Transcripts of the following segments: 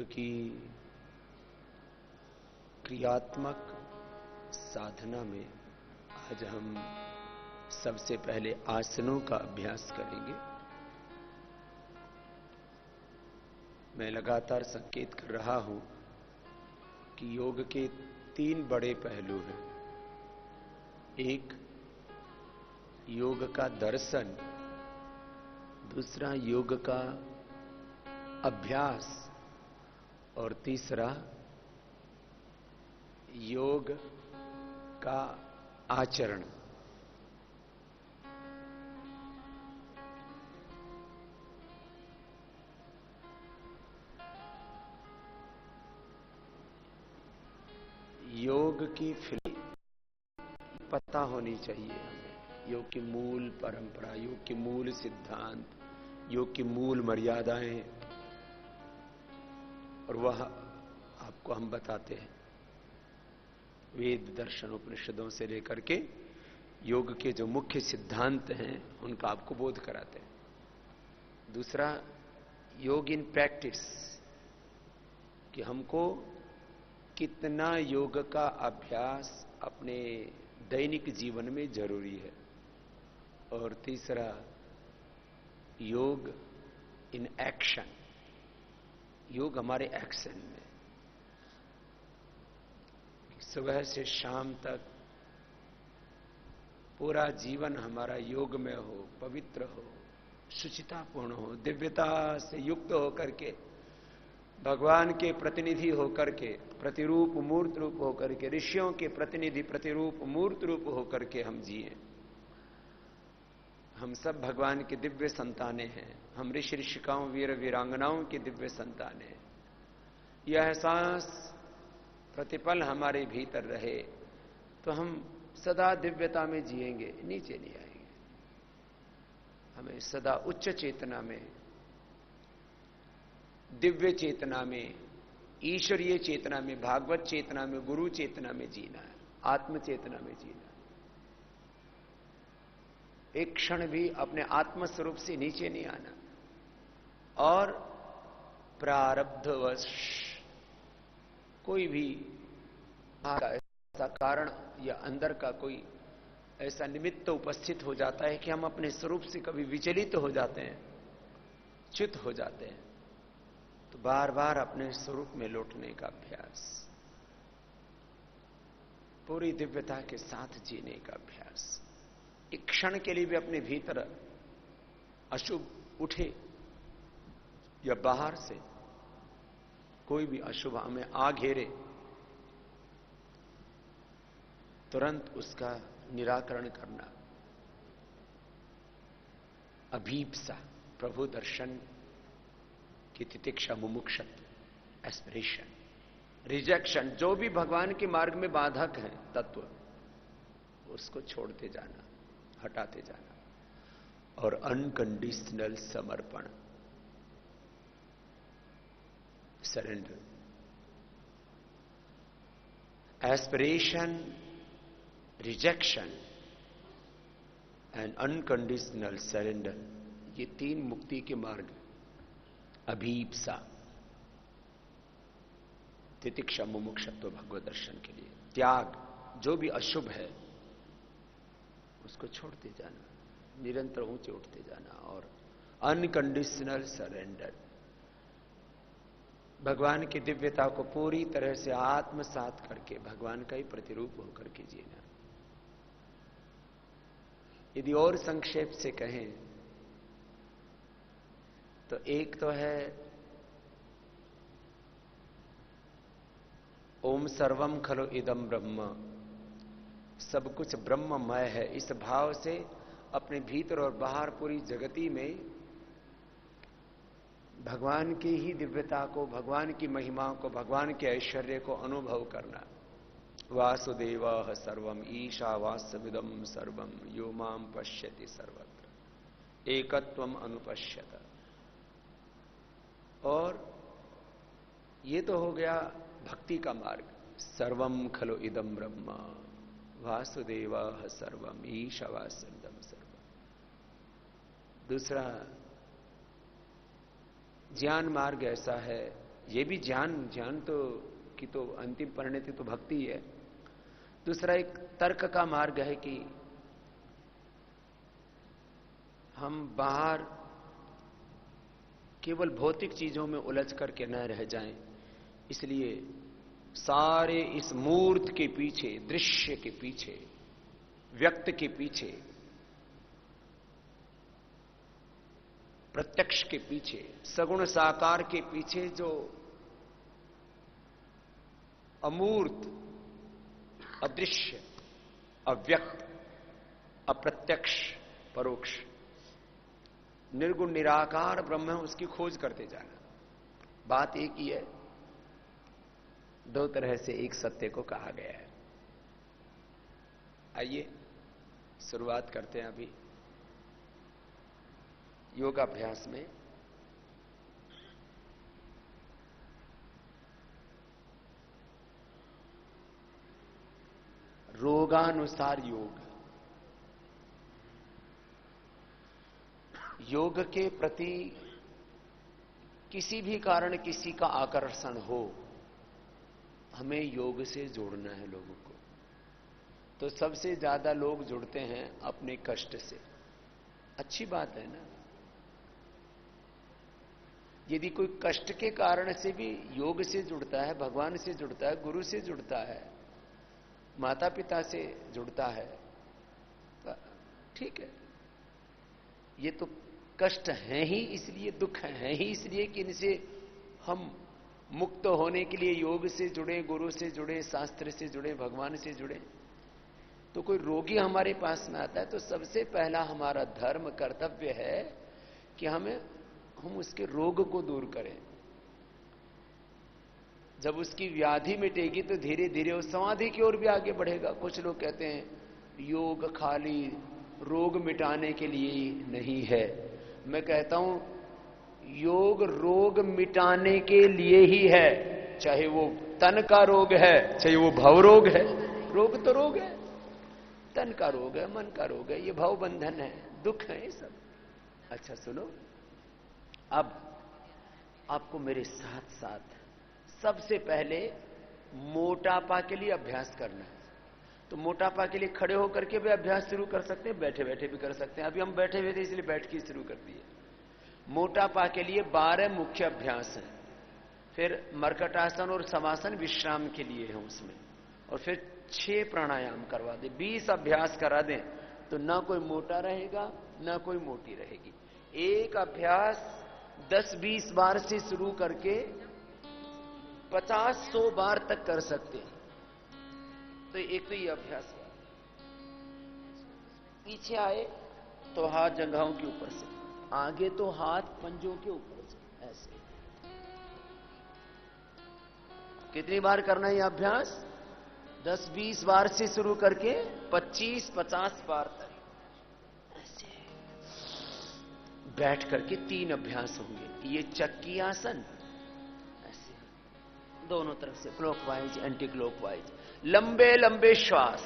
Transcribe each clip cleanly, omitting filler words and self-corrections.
की क्रियात्मक साधना में आज हम सबसे पहले आसनों का अभ्यास करेंगे। मैं लगातार संकेत कर रहा हूं कि योग के 3 बड़े पहलू हैं। एक, योग का दर्शन, दूसरा योग का अभ्यास और तीसरा योग का आचरण। योग की पता होनी चाहिए हमें। योग की मूल परंपरा, योग के मूल सिद्धांत, योग की मूल मर्यादाएं, और वह आपको हम बताते हैं। वेद दर्शन उपनिषदों से लेकर के योग के जो मुख्य सिद्धांत हैं उनका आपको बोध कराते हैं। दूसरा, योग इन प्रैक्टिस, कि हमको कितना योग का अभ्यास अपने दैनिक जीवन में जरूरी है। और तीसरा, योग इन एक्शन, योग हमारे एक्शन में। सुबह से शाम तक पूरा जीवन हमारा योग में हो, पवित्र हो, शुचितापूर्ण हो, दिव्यता से युक्त होकर के, भगवान के प्रतिनिधि होकर के, प्रतिरूप मूर्त रूप होकर के, ऋषियों के प्रतिनिधि प्रतिरूप मूर्त रूप होकर के हम जिए। हम सब भगवान की दिव्य संतानें हैं। हम ऋषि ऋषिकाओं, वीर वीरांगनाओं की दिव्य संतानें हैं। यह एहसास प्रतिपल हमारे भीतर रहे तो हम सदा दिव्यता में जिएंगे, नीचे नहीं आएंगे। हमें सदा उच्च चेतना में, दिव्य चेतना में, ईश्वरीय चेतना में, भागवत चेतना में, गुरु चेतना में जीना है, आत्म चेतना में जीना है। एक क्षण भी अपने आत्म स्वरूप से नीचे नहीं आना। और प्रारब्धवश कोई भी ऐसा कारण या अंदर का कोई ऐसा निमित्त उपस्थित हो जाता है कि हम अपने स्वरूप से कभी विचलित हो जाते हैं, च्युत हो जाते हैं, तो बार बार अपने स्वरूप में लौटने का अभ्यास, पूरी दिव्यता के साथ जीने का अभ्यास। एक क्षण के लिए भी अपने भीतर अशुभ उठे या बाहर से कोई भी अशुभ हमें आ घेरे, तुरंत उसका निराकरण करना। अभीप्सा, प्रभु दर्शन की तितिक्षा, मुमुक्षुत्व, एस्पिरेशन, रिजेक्शन, जो भी भगवान के मार्ग में बाधक हैं तत्व, उसको छोड़ते जाना, हटाते जाना। और अनकंडीशनल समर्पण, surrender. Aspiration, rejection and unconditional surrender, ये 3 मुक्ति के मार्ग। अभीप्सा, तितिक्षा, मुमुक्षुत्व भगवत दर्शन के लिए। त्याग, जो भी अशुभ है उसको छोड़ते जाना, निरंतर ऊंचे उठते जाना। और अनकंडीशनल सरेंडर, भगवान की दिव्यता को पूरी तरह से आत्मसात करके भगवान का ही प्रतिरूप होकर के जीना। यदि और संक्षेप से कहें तो एक तो है ओम सर्वम खलु इदम ब्रह्म, सब कुछ ब्रह्ममय है, इस भाव से अपने भीतर और बाहर पूरी जगती में भगवान की ही दिव्यता को, भगवान की महिमा को, भगवान के ऐश्वर्य को अनुभव करना। वासुदेवः सर्वम ईशावास्यमिदं सर्वम यो मां पश्यति सर्वत्र एकत्वम अनुपश्यत। और ये तो हो गया भक्ति का मार्ग। सर्वम खलु इदं ब्रह्म वासुदेवः सर्वम ईशावास्यमिदं सर्वम। दूसरा ज्ञान मार्ग ऐसा है ये भी ज्ञान तो की तो अंतिम परिणति तो भक्ति ही है। दूसरा एक तर्क का मार्ग है कि हम बाहर केवल भौतिक चीजों में उलझ करके न रह जाएं, इसलिए सारे इस मूर्त के पीछे, दृश्य के पीछे, व्यक्त के पीछे, प्रत्यक्ष के पीछे, सगुण साकार के पीछे जो अमूर्त, अदृश्य, अव्यक्त, अप्रत्यक्ष, परोक्ष, निर्गुण निराकार ब्रह्म है, उसकी खोज करते जाना। बात एक ही है, दो तरह से एक सत्य को कहा गया है। आइए शुरुआत करते हैं अभी योगाभ्यास में। रोगानुसार योग। योग के प्रति किसी भी कारण किसी का आकर्षण हो, हमें योग से जोड़ना है लोगों को। तो सबसे ज्यादा लोग जुड़ते हैं अपने कष्ट से। अच्छी बात है ना। यदि कोई कष्ट के कारण से भी योग से जुड़ता है, भगवान से जुड़ता है, गुरु से जुड़ता है, माता पिता से जुड़ता है, तो ठीक है। ये तो कष्ट हैं ही इसलिए, दुख हैं ही इसलिए कि इनसे हम मुक्त होने के लिए योग से जुड़े, गुरु से जुड़े, शास्त्र से जुड़े, भगवान से जुड़े। तो कोई रोगी हमारे पास में आता है तो सबसे पहला हमारा धर्म, कर्तव्य है कि हम उसके रोग को दूर करें। जब उसकी व्याधि मिटेगी तो धीरे धीरे वो समाधि की ओर भी आगे बढ़ेगा। कुछ लोग कहते हैं योग खाली रोग मिटाने के लिए ही नहीं है। मैं कहता हूं योग रोग मिटाने के लिए ही है, चाहे वो तन का रोग है, चाहे वो भव रोग है। रोग तो रोग है, तन का रोग है, मन का रोग है, ये भव बंधन है, दुख है ये सब। अच्छा सुनो, अब आपको मेरे साथ साथ सबसे पहले मोटापा के लिए अभ्यास करना है। तो मोटापा के लिए खड़े होकर के भी अभ्यास शुरू कर सकते हैं, बैठे बैठे भी कर सकते हैं। अभी हम बैठे हुए थे इसलिए बैठ के शुरू कर दिए। मोटापा के लिए 12 मुख्य अभ्यास हैं, फिर मर्कटासन और समासन विश्राम के लिए है उसमें, और फिर 6 प्राणायाम करवा दे, 20 अभ्यास करा दें तो ना कोई मोटा रहेगा ना कोई मोटी रहेगी। एक अभ्यास 10-20 बार से शुरू करके 50-100 बार तक कर सकते हैं। तो एक तो ये अभ्यास हुआ। पीछे आए तो हाथ जंघाओं के ऊपर से, आगे तो हाथ पंजों के ऊपर से, ऐसे। कितनी बार करना है ये अभ्यास? 10-20 बार से शुरू करके 25-50 बार तक। ऐसे बैठ करके 3 अभ्यास होंगे। ये चक्की आसन, ऐसे दोनों तरफ से क्लॉकवाइज, एंटी क्लॉकवाइज, लंबे लंबे श्वास।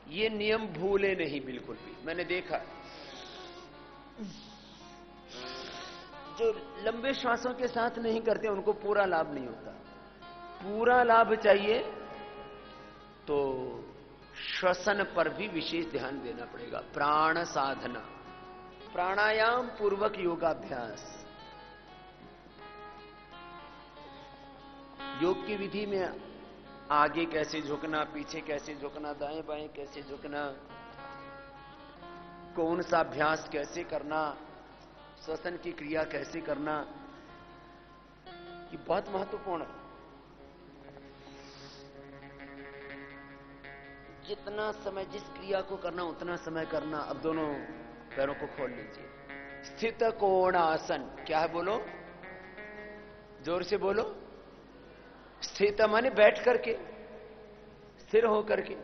ये नियम भूले नहीं बिल्कुल भी। मैंने देखा जो लंबे श्वासों के साथ नहीं करते उनको पूरा लाभ नहीं होता। पूरा लाभ चाहिए तो श्वसन पर भी विशेष ध्यान देना पड़ेगा। प्राण साधना, प्राणायाम पूर्वक योगाभ्यास। योग की विधि में आगे कैसे झुकना, पीछे कैसे झुकना, दाएं बाएं कैसे झुकना, कौन सा अभ्यास कैसे करना, श्वसन की क्रिया कैसे करना, ये बहुत महत्वपूर्ण है। जितना समय जिस क्रिया को करना उतना समय करना। अब दोनों पैरों को खोल लीजिए। स्थित कोणासन, क्या है बोलो, जोर से बोलो। स्थित माने बैठ करके, स्थिर होकर के।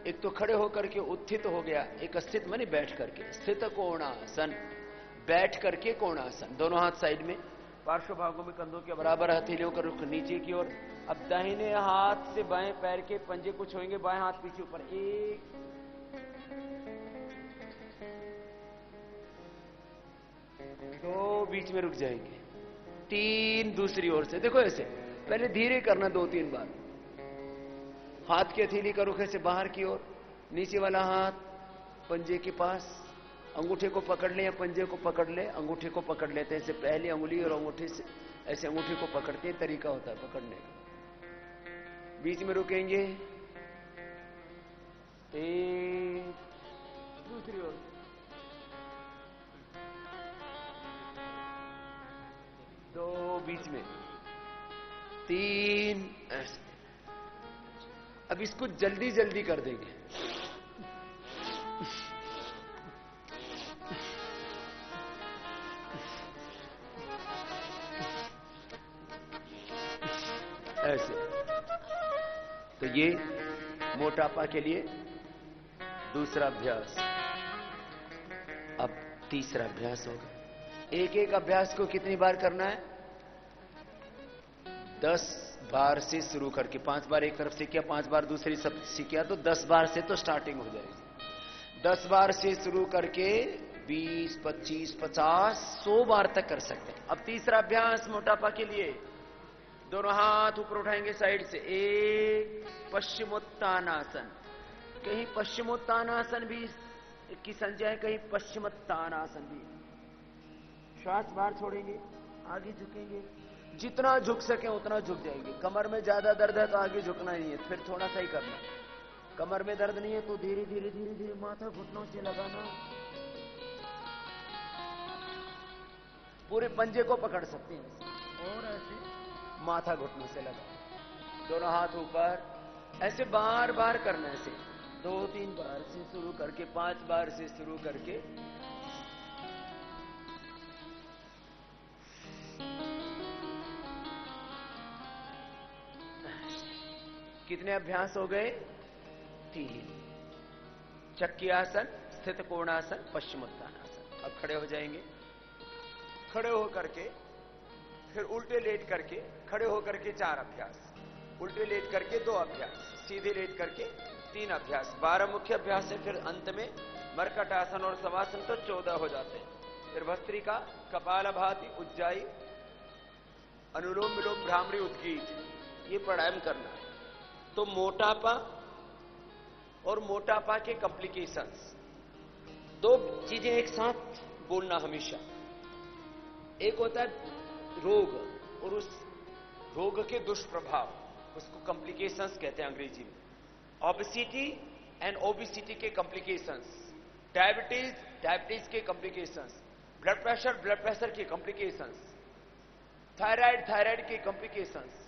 एक तो खड़े होकर के उत्थित हो गया, एक स्थित माने बैठ करके। स्थित कोणासन, बैठ करके कोणासन। दोनों हाथ साइड में, पार्श्व भागों में कंधों के बराबर हथेलियों का रुख नीचे की ओर। अब दाहिने हाथ से बाएं पैर के पंजे को छुएंगे, बाएं हाथ पीछे ऊपर। 1 2, बीच में रुक जाएंगे। 3 दूसरी ओर से, देखो ऐसे पहले धीरे करना 2-3 बार। हाथ की हथेली का रुख ऐसे बाहर की ओर, नीचे वाला हाथ पंजे के पास, अंगूठे को पकड़ ले या पंजे को पकड़ ले, अंगूठे को पकड़ लेते हैं, ऐसे पहली अंगुली और अंगूठे से ऐसे अंगूठे को पकड़ते हैं, तरीका होता है पकड़ने का। बीच में रुकेंगे, 1 दूसरी ओर, 2 बीच में, 3 ऐसे। अब इसको जल्दी जल्दी कर देंगे। ऐसे। तो ये मोटापा के लिए दूसरा अभ्यास। अब तीसरा अभ्यास होगा। एक एक अभ्यास को कितनी बार करना है? 10 बार से शुरू करके 5 बार एक तरफ से किया, 5 बार दूसरी सब से किया, तो 10 बार से तो स्टार्टिंग हो जाएगी। 10 बार से शुरू करके 20, 25, 50, 100 बार तक कर सकते हैं। अब तीसरा अभ्यास मोटापा के लिए, दोनों हाथ ऊपर उठाएंगे साइड से, एक पश्चिमोत्तानासन, कहीं पश्चिमोत्तानासन भी की संज्ञा है, कहीं पश्चिमोत्तानासन भी। श्वास बाहर छोड़ेंगे, आगे झुकेंगे, जितना झुक सके उतना झुक जाएंगे। कमर में ज्यादा दर्द है तो आगे झुकना ही है, फिर थोड़ा सा ही करना। कमर में दर्द नहीं है तो धीरे धीरे धीरे धीरे माथा घुटनों से लगाना, पूरे पंजे को पकड़ सकते हैं और ऐसे माथा घुटनों से लगा, दोनों हाथ ऊपर, ऐसे बार बार करना। ऐसे 2-3 बार से शुरू करके 5 बार से शुरू करके कितने अभ्यास हो गए? 3। चक्की आसन, स्थित कोणासन, पश्चिमोत्तानासन। अब खड़े हो जाएंगे, खड़े होकर के फिर उल्टे लेट करके, खड़े होकर के 4 अभ्यास, उल्टे लेट करके 2 अभ्यास, सीधे लेट करके 3 अभ्यास। 12 मुख्य अभ्यास है। फिर अंत में मरकट आसन और शवासन तो 14 हो जाते हैं। फिर भस्त्रिका, कपालभाति, उज्जाई, अनुलोम विलोम, भ्रामरी, उद्गीत, ये प्राणायाम करना है। तो मोटापा और मोटापा के कॉम्प्लिकेशंस, 2 चीजें एक साथ बोलना हमेशा। एक होता है रोग और उस रोग के दुष्प्रभाव, उसको कॉम्प्लिकेशंस कहते हैं अंग्रेजी में। ओबेसिटी एंड ओबेसिटी के कॉम्प्लिकेशंस, डायबिटीज, डायबिटीज के कॉम्प्लिकेशंस, ब्लड प्रेशर के कॉम्प्लिकेशंस, थायराइड, थायराइड के कॉम्प्लिकेशंस,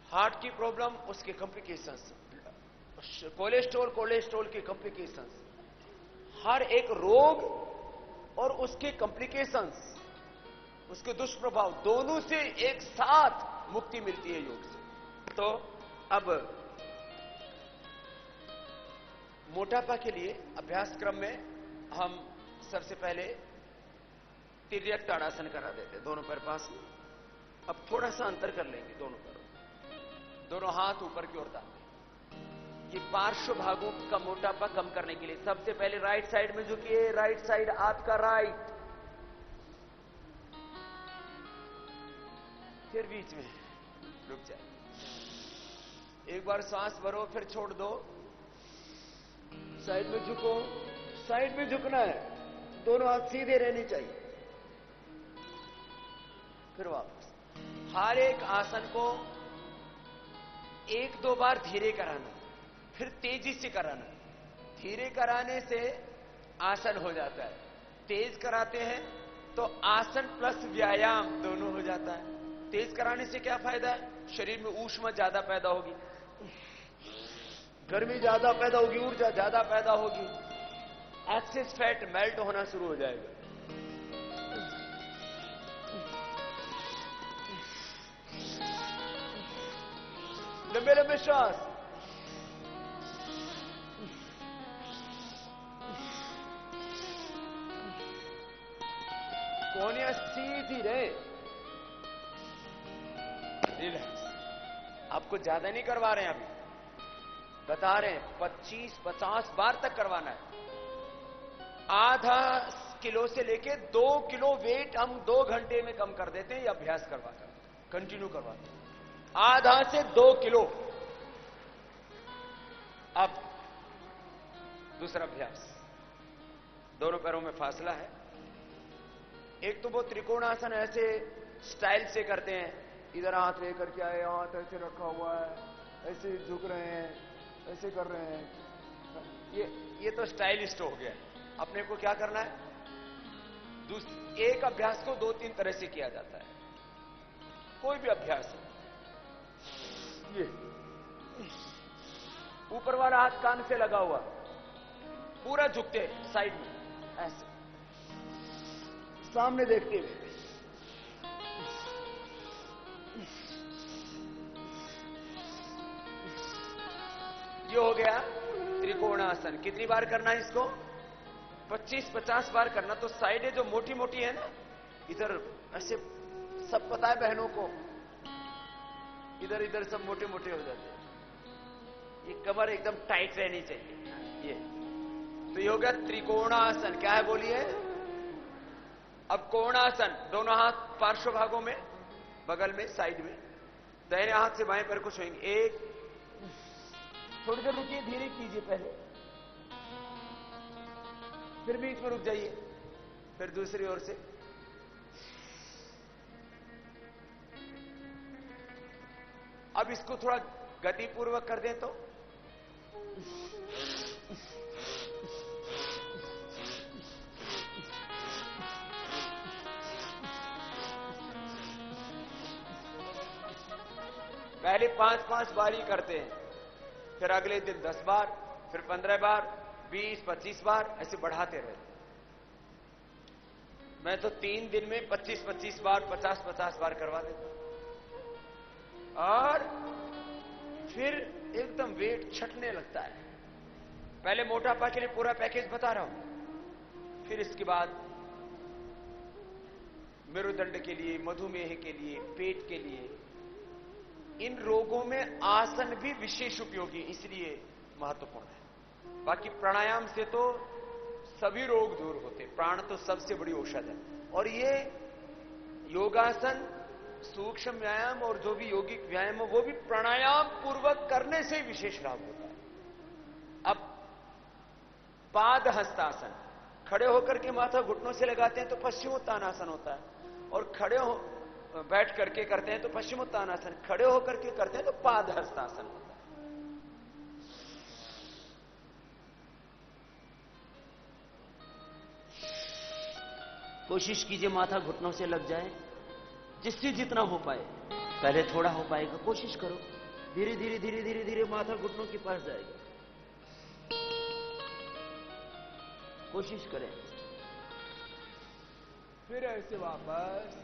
हार्ट की प्रॉब्लम, उसके कॉम्प्लिकेशंस, कोलेस्ट्रॉल के कॉम्प्लिकेशंस। हर एक रोग और उसके कॉम्प्लिकेशंस, उसके दुष्प्रभाव, दोनों से एक साथ मुक्ति मिलती है योग से। तो अब मोटापा के लिए अभ्यास क्रम में हम सबसे पहले तिर्यक ताड़ासन करा देते हैं, दोनों पैर पास में। अब थोड़ा सा अंतर कर लेंगे दोनों पैरों, दोनों हाथ ऊपर की ओर डालते हैं। ये पार्श्व भागों का मोटापा कम करने के लिए सबसे पहले राइट साइड में झुकिए, राइट साइड आपका राइट, फिर बीच में रुक जाए, एक बार सांस भरो फिर छोड़ दो, साइड में झुको, साइड में झुकना है, दोनों हाथ सीधे रहने चाहिए, फिर वापस। हर एक आसन को 1-2 बार धीरे कराना, फिर तेजी से कराना। धीरे कराने से आसन हो जाता है, तेज कराते हैं तो आसन प्लस व्यायाम दोनों हो जाता है। तेज कराने से क्या फायदा है? शरीर में ऊष्मा ज्यादा पैदा होगी, गर्मी ज्यादा पैदा होगी, ऊर्जा ज्यादा पैदा होगी, एक्सेस फैट मेल्ट होना शुरू हो जाएगा। लंबे लंबे श्वास, कोहनियां सीधी रहे, रिलैक्स। आपको ज्यादा नहीं करवा रहे हैं, अभी बता रहे हैं 25-50 बार तक करवाना है। आधा किलो से लेके 2 किलो वेट हम 2 घंटे में कम कर देते हैं, ये अभ्यास करवा कर कंटिन्यू करवाते हैं। आधा से 2 किलो। अब दूसरा अभ्यास, दोनों पैरों में फासला है। एक तो वो त्रिकोणासन ऐसे स्टाइल से करते हैं, इधर हाथ लेकर के आए, हाथ ऐसे रखा हुआ है, ऐसे झुक रहे हैं, ऐसे कर रहे हैं। ये तो स्टाइलिस्ट हो गया। अपने को क्या करना है? एक अभ्यास को 2-3 तरह से किया जाता है। कोई भी अभ्यास है। ये ऊपर वाला हाथ कान से लगा हुआ, पूरा झुकते साइड में, ऐसे सामने देखते हुए। ये हो गया त्रिकोणासन। कितनी बार करना है इसको? 25-50 बार करना। तो साइडें जो मोटी मोटी है ना, इधर ऐसे, सब पता है बहनों को, इधर इधर सब मोटे मोटे हो जाते हैं। ये कमर एकदम टाइट रहनी चाहिए। ये तो ये हो गया त्रिकोणासन। क्या है बोलिए? अब कोणासन, दोनों हाथ पार्श्व भागों में, बगल में, साइड में। दाहिने हाथ से बाएं पैर को छुएंगे। एक, थोड़ी देर रुकिए, धीरे कीजिए पहले, फिर बीच में रुक जाइए, फिर दूसरी ओर से। अब इसको थोड़ा गतिपूर्वक कर दें तो पहले 5-5 बार ही करते हैं, फिर अगले दिन 10 बार, फिर 15 बार, 20-25 बार, ऐसे बढ़ाते रहते। मैं तो 3 दिन में 25-25 बार, 50-50 बार करवा देता हूं। और फिर एकदम वेट छटने लगता है। पहले मोटापा के लिए पूरा पैकेज बता रहा हूं, फिर इसके बाद मेरुदंड के लिए, मधुमेह के लिए, पेट के लिए, इन रोगों में आसन भी विशेष उपयोगी, इसलिए महत्वपूर्ण है। बाकी प्राणायाम से तो सभी रोग दूर होते, प्राण तो सबसे बड़ी औषध है। और ये योगासन, सूक्ष्म व्यायाम और जो भी यौगिक व्यायाम हो, वो भी प्राणायाम पूर्वक करने से विशेष लाभ होता है। अब पाद हस्तासन, खड़े होकर के माथा घुटनों से लगाते हैं तो पश्चिमोत्तानासन होता है, और खड़े हो बैठ करके करते हैं तो पश्चिमोत्तानासन, खड़े होकर के करते हैं तो पाद हस्तासन होता है। कोशिश कीजिए माथा घुटनों से लग जाए, जिससे जितना हो पाए। पहले थोड़ा हो पाएगा, कोशिश करो, धीरे धीरे धीरे धीरे धीरे माथा घुटनों के पास जाएगा। कोशिश करें, फिर ऐसे वापस।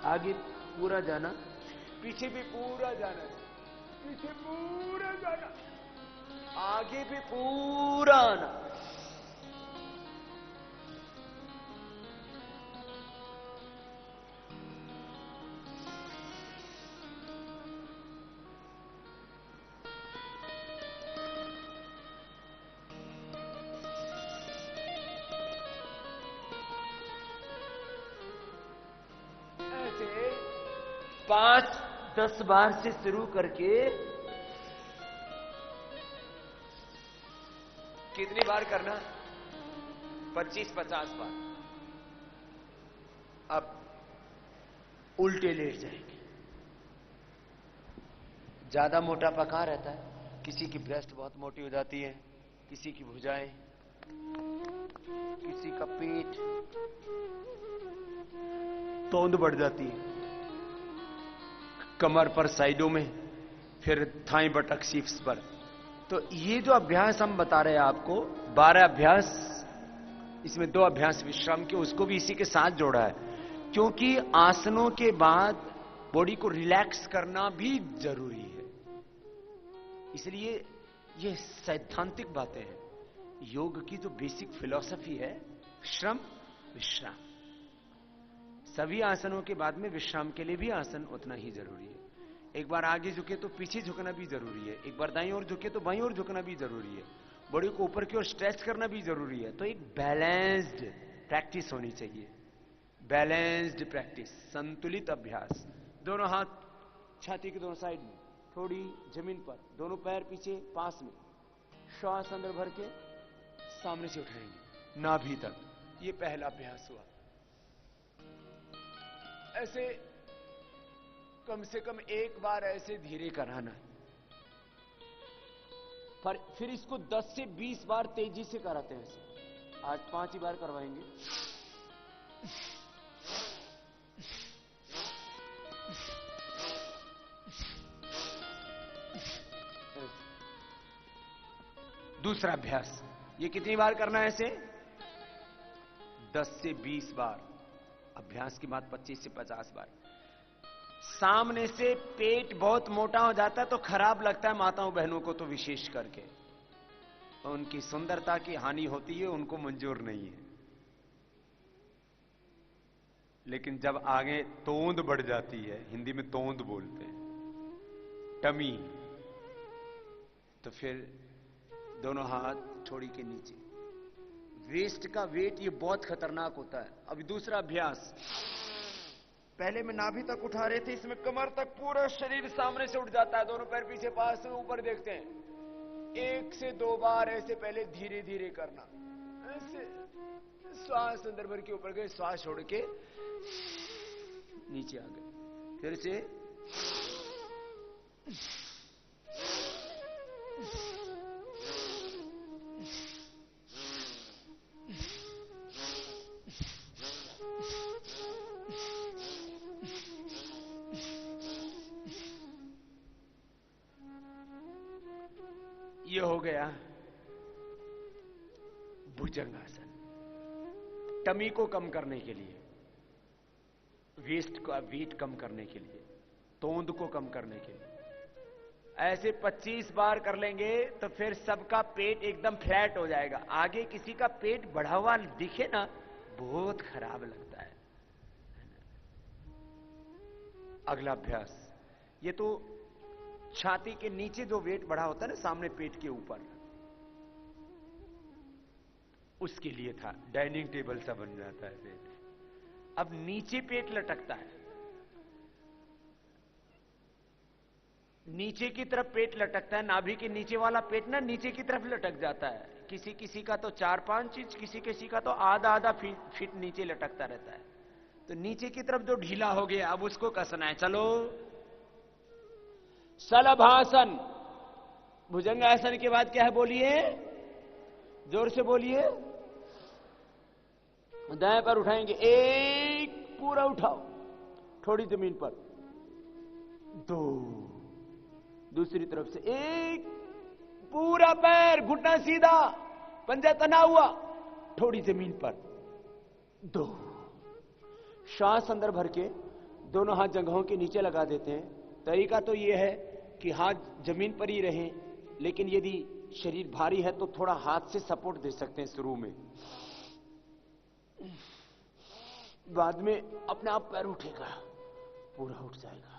आगे पूरा जाना, पीछे भी पूरा जाना, पीछे पूरा जाना, आगे भी पूरा आना। ऐसे 5-10 बार से शुरू करके कितनी बार करना? 25-50 बार। अब उल्टे लेट जाएंगे। ज्यादा मोटापा कहां रहता है? किसी की ब्रेस्ट बहुत मोटी हो जाती है, किसी की भुजाएं, किसी का पेट, तोंद बढ़ जाती है, कमर पर, साइडों में, फिर थाई बटक शीफ्स पर। तो ये जो अभ्यास हम बता रहे हैं आपको, 12 अभ्यास, इसमें 2 अभ्यास विश्राम के, उसको भी इसी के साथ जोड़ा है, क्योंकि आसनों के बाद बॉडी को रिलैक्स करना भी जरूरी है। इसलिए ये सैद्धांतिक बातें हैं। योग की जो बेसिक फिलॉसफी है, श्रम विश्राम, सभी आसनों के बाद में विश्राम के लिए भी आसन उतना ही जरूरी है। एक बार आगे झुके तो पीछे झुकना भी जरूरी है, एक बार दाईं ओर झुके तो बाईं ओर झुकना भी जरूरी है, बॉडी को ऊपर की ओर स्ट्रेच करना भी जरूरी है। तो एक बैलेंस्ड प्रैक्टिस होनी चाहिए, बैलेंस्ड प्रैक्टिस, संतुलित अभ्यास। दोनों हाथ छाती के दोनों साइड में, थोड़ी जमीन पर, दोनों पैर पीछे पास में, श्वास अंदर भर के सामने से उठाएंगे नाभि तक। ये पहला अभ्यास हुआ। ऐसे कम से कम एक बार ऐसे धीरे कराना, पर फिर इसको 10 से 20 बार तेजी से कराते हैं। ऐसे आज 5 ही बार करवाएंगे। दूसरा अभ्यास, ये कितनी बार करना है ऐसे? 10 से 20 बार। अभ्यास की बात 25 से 50 बार। सामने से पेट बहुत मोटा हो जाता है तो खराब लगता है माताओं बहनों को, तो विशेष करके उनकी सुंदरता की हानि होती है, उनको मंजूर नहीं है। लेकिन जब आगे तोंद बढ़ जाती है, हिंदी में तोंद बोलते हैं, टमी, तो फिर दोनों हाथ थोड़ी के नीचे। वेस्ट का वेट ये बहुत खतरनाक होता है। अभी दूसरा अभ्यास, पहले में नाभि तक उठा रहे थे, इसमें कमर तक पूरा शरीर सामने से उठ जाता है, दोनों पैर पीछे पास में ऊपर देखते हैं। 1 से 2 बार ऐसे पहले धीरे धीरे करना, ऐसे श्वास अंदर भर के ऊपर गए, श्वास छोड़ के नीचे आ गए, फिर से ये हो गया भुजंगासन। टमी को कम करने के लिए, वेस्ट का वेट कम करने के लिए, तोंद को कम करने के लिए ऐसे 25 बार कर लेंगे तो फिर सबका पेट एकदम फ्लैट हो जाएगा। आगे किसी का पेट बढ़ा हुआ दिखे ना, बहुत खराब लगता है। अगला अभ्यास, ये तो छाती के नीचे जो वेट बढ़ा होता है ना, सामने पेट के ऊपर, उसके लिए था। डाइनिंग टेबल सा बन जाता है पेट। अब नीचे पेट लटकता है, नीचे की तरफ पेट लटकता है, नाभि के नीचे वाला पेट ना नीचे की तरफ लटक जाता है। किसी किसी का तो 4-5 इंच, किसी किसी का तो आधा फीट नीचे लटकता रहता है। तो नीचे की तरफ जो ढीला हो गया, अब उसको कसना है। चलो, शलभासन। भुजंगासन के बाद क्या है बोलिए, जोर से बोलिए। दाएं पर उठाएंगे, 1 पूरा उठाओ, थोड़ी जमीन पर, 2 दूसरी तरफ से, 1 पूरा पैर, घुटना सीधा, पंजा तना हुआ, थोड़ी जमीन पर, 2। श्वास अंदर भर के दोनों हाथ जंघों के नीचे लगा देते हैं। तरीका तो यह है कि हाथ जमीन पर ही रहे, लेकिन यदि शरीर भारी है तो थोड़ा हाथ से सपोर्ट दे सकते हैं शुरू में, बाद में अपने आप पैर उठेगा, पूरा उठ जाएगा।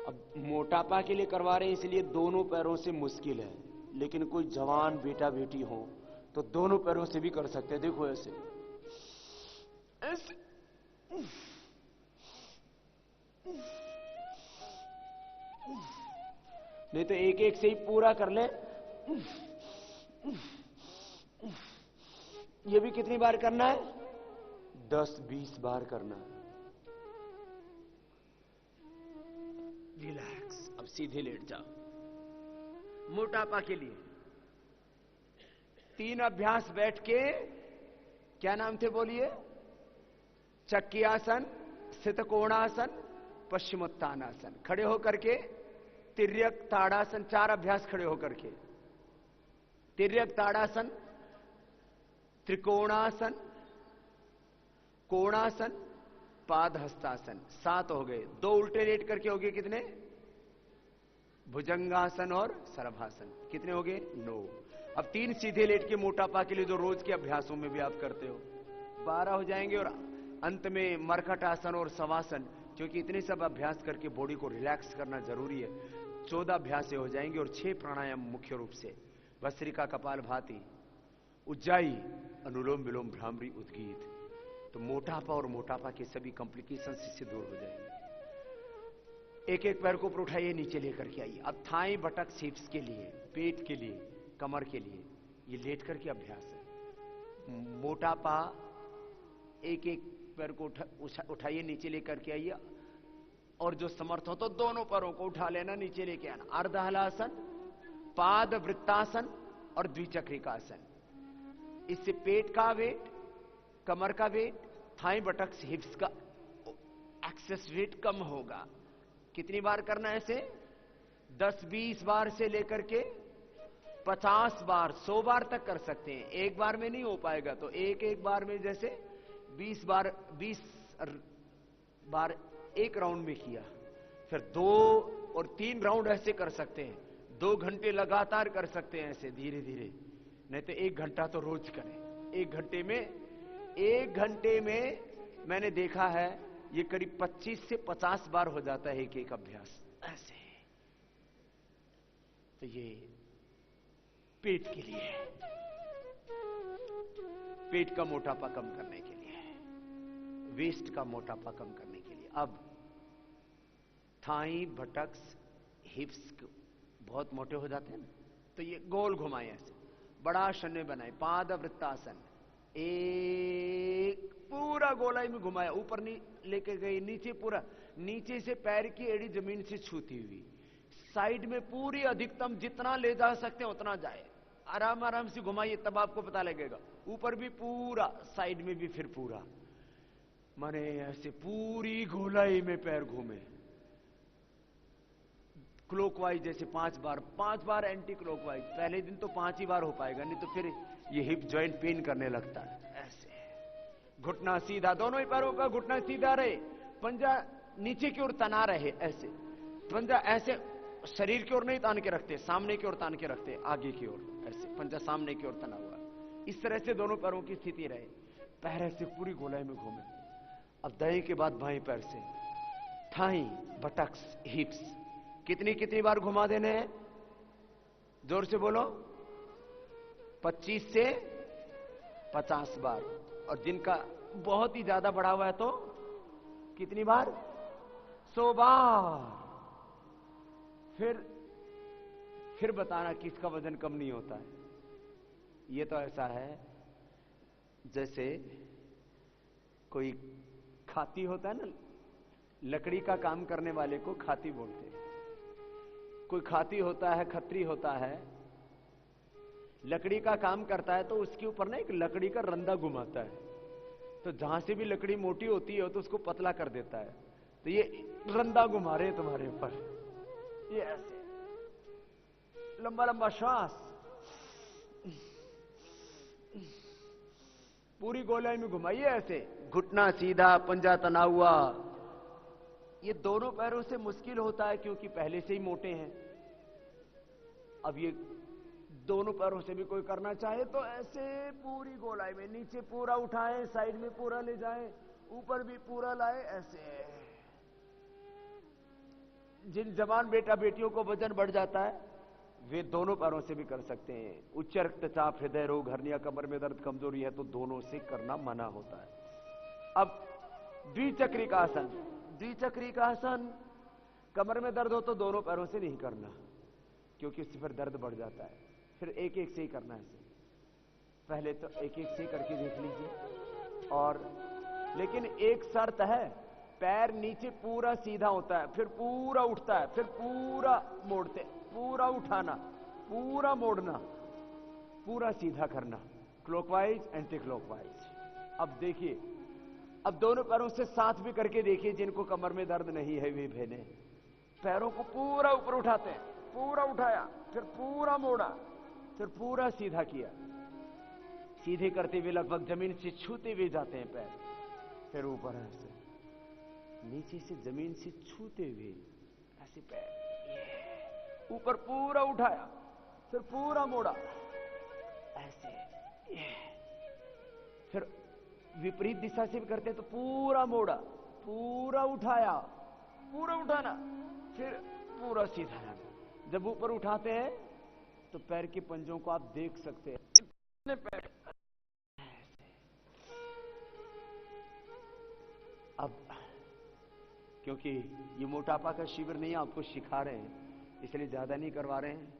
अब मोटापा के लिए करवा रहे हैं इसलिए दोनों पैरों से मुश्किल है, लेकिन कोई जवान बेटा बेटी हो तो दोनों पैरों से भी कर सकते हैं। देखो ऐसे ऐसे, नहीं तो एक एक से ही पूरा कर ले। ये भी कितनी बार करना है? 10-20 बार करना है। रिलैक्स, अब सीधे लेट जाओ। मोटापा के लिए 3 अभ्यास बैठ के, क्या नाम थे बोलिए? चक्की आसन, स्थित कोणासन, पश्चिमोत्तानासन। खड़े होकर के तिर्यक ताड़ासन, 4 अभ्यास खड़े होकर के। तिर्यक ताड़ासन, त्रिकोणासन, कोणासन, पाद हस्तासन, 7 हो गए। 2 उल्टे लेट करके हो गए कितने? भुजंगासन और सरभासन। कितने हो गए? 9। अब 3 सीधे लेट के मोटापा के लिए जो रोज के अभ्यासों में भी आप करते हो, 12 हो जाएंगे। और अंत में मरकट आसन और शवासन, क्योंकि इतने सब अभ्यास करके बॉडी को रिलैक्स करना जरूरी है। 14 अभ्यास हो जाएंगे और 6 प्राणायाम मुख्य रूप से, भस्त्रिका, कपालभाति, उज्जाई, अनुलोम विलोम, भ्रामरी, उद्गीत। तो मोटापा और मोटापा के सभी कॉम्प्लिकेशन से दूर हो जाएंगे। एक एक पैर को ऊपर उठाइए, नीचे लेकर के आइए। अब थाई, बटक, हिप्स के लिए, पेट के लिए, कमर के लिए ये लेट करके अभ्यास है। मोटापा, एक एक पैर को उठाइए, नीचे लेकर के आइए, और जो समर्थ हो तो दोनों पैरों को उठा लेना, नीचे लेके आना। अर्धहलासन, पाद वृत्तासन और द्विचक्रिकासन। इससे पेट का वेट, कमर का वेट, थाई, बटक्स, हिप्स का एक्सेस वेट कम होगा। कितनी बार करना है ऐसे? 10-20 बार से लेकर के 50 बार, 100 बार तक कर सकते हैं। एक बार में नहीं हो पाएगा तो एक एक बार में, जैसे 20 बार एक राउंड में किया, फिर 2 और 3 राउंड ऐसे कर सकते हैं। 2 घंटे लगातार कर सकते हैं ऐसे धीरे धीरे, नहीं तो 1 घंटा तो रोज करें। 1 घंटे में मैंने देखा है ये करीब 25 से 50 बार हो जाता है एक एक अभ्यास ऐसे। तो ये पेट के लिए है, पेट का मोटापा कम करने के लिए है, वेस्ट का मोटापा कम करने के लिए। अब थाई, बटक्स, हिप्स बहुत मोटे हो जाते हैं ना, तो ये गोल घुमाए ऐसे, बड़ा शून्य बनाए, पाद वृत्तासन। एक पूरा गोलाई में घुमाया, ऊपर लेके गई, नीचे पूरा, नीचे से पैर की एड़ी जमीन से छूती हुई, साइड में पूरी अधिकतम जितना ले जा सकते हैं उतना जाए। आराम आराम से घुमाइए, तब आपको पता लगेगा। ऊपर भी पूरा, साइड में भी फिर पूरा, माने ऐसे पूरी गोलाई में पैर घूमे। क्लॉकवाइज जैसे 5 बार एंटी क्लॉकवाइज। पहले दिन तो 5 ही बार हो पाएगा, नहीं तो फिर ये हिप जॉइंट पेन करने लगता है। ऐसे घुटना सीधा, दोनों ही पैरों का घुटना सीधा रहे, पंजा नीचे की ओर तना रहे। ऐसे पंजा ऐसे शरीर की ओर नहीं तान के रखते, सामने की ओर तान के रखते, आगे की ओर, ऐसे पंजा सामने की ओर तना हुआ। इस तरह से दोनों पैरों की स्थिति रहे, पैर ऐसे पूरी गोलाई में घूमे। अब दाएं के बाद बाएं पैर से थाई, बटक्स, हिप्स कितनी बार घुमा देने हैं? जोर से बोलो। 25 से 50 बार। और जिनका बहुत ही ज्यादा बढ़ा हुआ है तो कितनी बार? 100 बार। फिर बताना किसका वजन कम नहीं होता है। ये तो ऐसा है जैसे कोई खाती होता है ना, लकड़ी का काम करने वाले को खाती बोलते हैं। कोई खाती होता है, खत्री होता है, लकड़ी का काम करता है, तो उसके ऊपर ना एक लकड़ी का रंदा घुमाता है, तो जहां से भी लकड़ी मोटी होती है तो उसको पतला कर देता है। तो ये रंदा घुमा रहे तुम्हारे ऊपर, ये ऐसे लंबा लंबा श्वास, पूरी गोलाई में घुमाइए ऐसे, घुटना सीधा, पंजा तना हुआ। ये दोनों पैरों से मुश्किल होता है क्योंकि पहले से ही मोटे हैं। अब ये दोनों पैरों से भी कोई करना चाहे तो ऐसे पूरी गोलाई में, नीचे पूरा उठाएं, साइड में पूरा ले जाएं, ऊपर भी पूरा लाए, ऐसे। जिन जवान बेटा बेटियों को वजन बढ़ जाता है वे दोनों पैरों से भी कर सकते हैं। उच्च रक्तचाप, हृदय रोग, हर्निया, कमर में दर्द, कमजोरी है तो दोनों से करना मना होता है। अब द्विचक्रिकासन। द्विचक्रिकासन, कमर में दर्द हो तो दोनों पैरों से नहीं करना क्योंकि उससे फिर दर्द बढ़ जाता है। फिर एक एक से ही करना है। पहले तो एक एक से करके देख लीजिए। और लेकिन एक शर्त है, पैर नीचे पूरा सीधा होता है, फिर पूरा उठता है, फिर पूरा मोड़ते, पूरा उठाना, पूरा मोड़ना, पूरा सीधा करना, क्लॉकवाइज, एंटी क्लॉकवाइज। अब देखिए, अब दोनों पैरों से साथ भी करके देखिए। जिनको कमर में दर्द नहीं है वे बहने पैरों को पूरा ऊपर उठाते हैं, पूरा उठाया, फिर पूरा मोड़ा, फिर पूरा सीधा किया। सीधे करते हुए लगभग जमीन से छूते हुए जाते हैं पैर, फिर ऊपर ऐसे, नीचे से जमीन से छूते हुए ऐसे पैर ऊपर पूरा उठाया, फिर पूरा मोड़ा ऐसे, फिर विपरीत दिशा से भी करते हैं तो पूरा मोड़ा, पूरा उठाया, पूरा उठाना, फिर पूरा सीधा लाना। जब ऊपर उठाते हैं तो पैर के पंजों को आप देख सकते हैं, इतने पैर। अब क्योंकि ये मोटापा का शिविर नहीं है, आपको सिखा रहे हैं, इसलिए ज्यादा नहीं करवा रहे हैं।